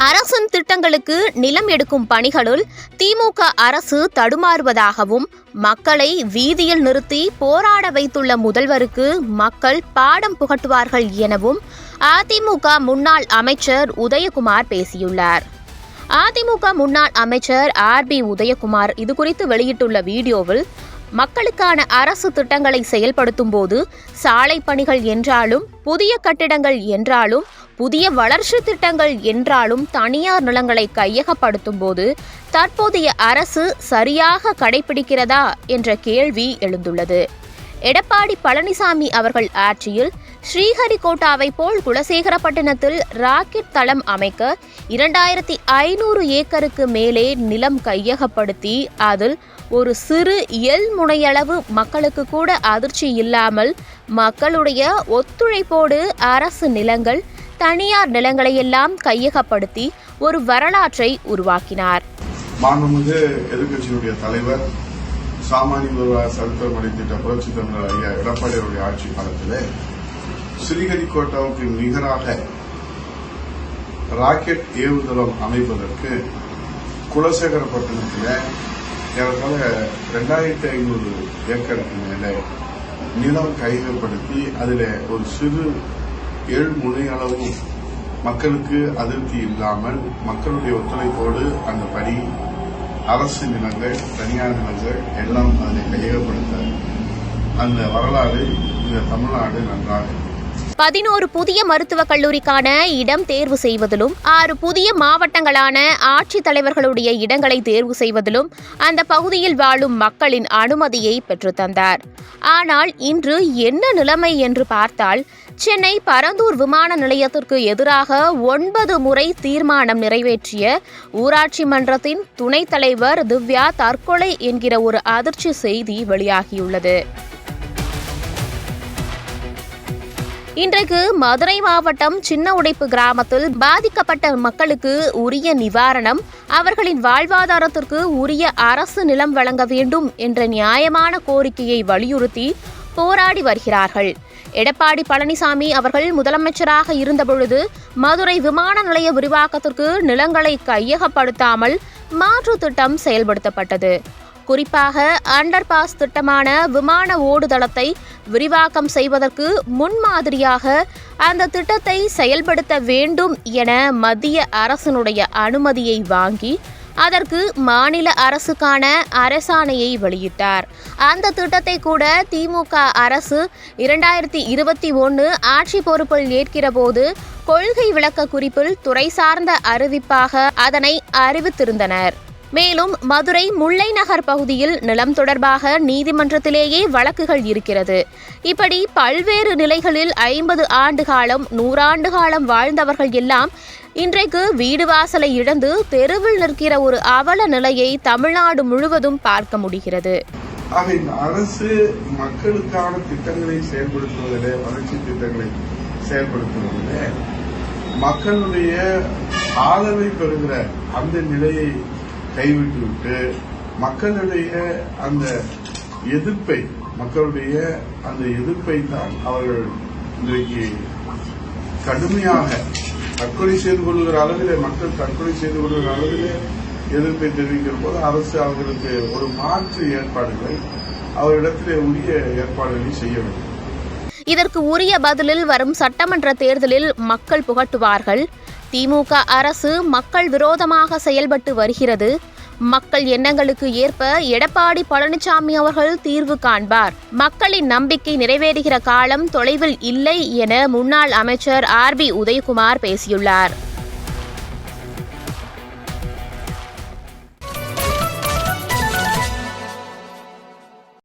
அரசின் திட்டங்களுக்கு நிலம் எடுக்கும் பணிகளுள் திமுக அரசு தடுமாறுவதாகவும் மக்களை வீதியில் நிறுத்தி போராட வைத்துள்ள முதல்வருக்கு மக்கள் பாடம் புகட்டுவார்கள் எனவும் அதிமுக முன்னாள் அமைச்சர் உதயகுமார் பேசியுள்ளார். அதிமுக முன்னாள் அமைச்சர் RB உதயகுமார் இதுகுறித்து வெளியிட்டுள்ள வீடியோவில், மக்களுக்கான அரசு திட்டங்களை செயல்படுத்தும் போது சாலை பணிகள் என்றாலும், புதிய கட்டிடங்கள் என்றாலும், புதிய வளர்ச்சி திட்டங்கள் என்றாலும் தனியார் நிலங்களை கையகப்படுத்தும் போது தற்போதைய அரசு சரியாக கடைபிடிக்கிறதா என்ற கேள்வி எழுந்துள்ளது. எடப்பாடி பழனிசாமி அவர்கள் ஆட்சியில் ஸ்ரீஹரிகோட்டாவை போல் குலசேகரப்பட்டினத்தில் ராக்கெட் தளம் அமைக்க 2500 ஏக்கருக்கு மேலே நிலம் கையகப்படுத்தி அதில் ஒரு சிறு முனையளவு மக்களுக்கு கூட அதிர்ச்சி இல்லாமல் மக்களுடைய ஒத்துழைப்போடு அரசு நிலங்கள், தனியார் நிலங்களையெல்லாம் கையகப்படுத்தி ஒரு வரலாற்றை உருவாக்கினார். மாண்புமிகு எதிர்க்கட்சியுடைய தலைவர், சாமானிய வருவாய் சரித்திரம் அளித்திட்ட புரட்சி தமிழர் ஐயா எடப்பாடி அவருடைய ஆட்சி காலத்திலே ஸ்ரீஹரிகோட்டாவுக்கு நிகராக ராக்கெட் ஏவுதளம் அமைப்பதற்கு குலசேகரப்பட்டினத்தில் ஏறத்தாழ 2500 ஏக்கருக்கு மேலே நிலம் கையகப்படுத்தி அதில் ஒரு சிறு முனை அளவு மக்களுக்கு அதிருப்தி இல்லாமல் மக்களுடைய ஒத்துழைப்போடு அந்த பணி, அரசு நிலங்கள், தனியார் நிலங்கள் எல்லாம் அதை கையகப்படுத்த அந்த வரலாறு இந்த தமிழ்நாடு நன்றாக 11 புதிய மருத்துவக் கல்லூரிக்கான இடம் தேர்வு செய்வதிலும், 6 புதிய மாவட்டங்களான ஆட்சித் தலைவர்களுடைய இடங்களை தேர்வு செய்வதிலும் அந்த பகுதியில் வாழும் மக்களின் அனுமதியை பெற்றுத்தந்தார். ஆனால் இன்று என்ன நிலைமை என்று பார்த்தால், சென்னை பரந்தூர் விமான நிலையத்திற்கு எதிராக 9 முறை தீர்மானம் நிறைவேற்றிய ஊராட்சி மன்றத்தின் துணைத் தலைவர் திவ்யா தற்கொலை என்கிற ஒரு அதிர்ச்சி செய்தி வெளியாகியுள்ளது. இன்றைக்கு மதுரை மாவட்டம் சின்ன உடைப்பு கிராமத்தில் பாதிக்கப்பட்ட மக்களுக்கு உரிய நிவாரணம், அவர்களின் வாழ்வாதாரத்திற்கு உரிய அரசு நிலம் வழங்க வேண்டும் என்ற நியாயமான கோரிக்கையை வலியுறுத்தி போராடி வருகிறார்கள். எடப்பாடி பழனிசாமி அவர்கள் முதலமைச்சராக இருந்தபொழுது மதுரை விமான நிலைய விரிவாக்கத்திற்கு நிலங்களை கையகப்படுத்தாமல் மாற்று திட்டம் செயல்படுத்தப்பட்டது. குறிப்பாக அண்டர் பாஸ் திட்டமான விமான ஓடுதளத்தை விரிவாக்கம் செய்வதற்கு முன்மாதிரியாக அந்த திட்டத்தை செயல்படுத்த வேண்டும் என மத்திய அரசினுடைய அனுமதியை வாங்கி அதற்கு மாநில அரசுக்கான அரசாணையை வெளியிட்டார். அந்த திட்டத்தை கூட திமுக அரசு 2021 ஆட்சி பொறுப்பில் ஏற்கிற போது கொள்கை விளக்க குறிப்பில் துறை சார்ந்த அறிவிப்பாக அதனை அறிவித்திருந்தனர். மேலும் மதுரை முல்லை நகர் பகுதியில் நிலம் தொடர்பாக நீதிமன்றத்திலேயே வழக்குகள் இருக்கிறது. இப்படி பல்வேறு நிலைகளில் 50 ஆண்டு காலம், 100 ஆண்டு காலம் வாழ்ந்தவர்கள் எல்லாம் இன்றைக்கு வீடு வாசலை இழந்து தெருவில் நிற்கிற ஒரு அவல நிலையை தமிழ்நாடு முழுவதும் பார்க்க முடிகிறது. அரசு மக்களுக்கான திட்டங்களை செயல்படுத்துவதிலே, வளர்ச்சி திட்டங்களை செயல்படுத்துவதிலே மக்களுடைய ஆதரவை பெறுகிற அந்த நிலையை கைவிட்டுவிட்டு மக்களுடைய அந்த எதிர்ப்பை தான் அவர்கள் இன்றைக்கு கடுமையாக தற்கொலை செய்து கொள்கிற அளவிலே, மக்கள் தற்கொலை செய்து கொள்கிற அளவிலே எதிர்ப்பை தெரிவிக்கிற போது அரசு அவர்களுக்கு ஒரு மாற்று ஏற்பாடுகளை அவரிடத்திலே உரிய ஏற்பாடுகளை செய்ய வேண்டும். இதற்கு உரிய பதிலில் வரும் சட்டமன்ற தேர்தலில் மக்கள் புகட்டுவார்கள். திமுக அரசு மக்கள் விரோதமாக செயல்பட்டு வருகிறது. மக்கள் எண்ணங்களுக்கு ஏற்ப எடப்பாடி பழனிசாமி அவர்கள் தீர்வு காண்பார். மக்களின் நம்பிக்கை நிறைவேறுகிற காலம் தொலைவில் இல்லை என முன்னாள் அமைச்சர் RB உதயகுமார் பேசியுள்ளார்.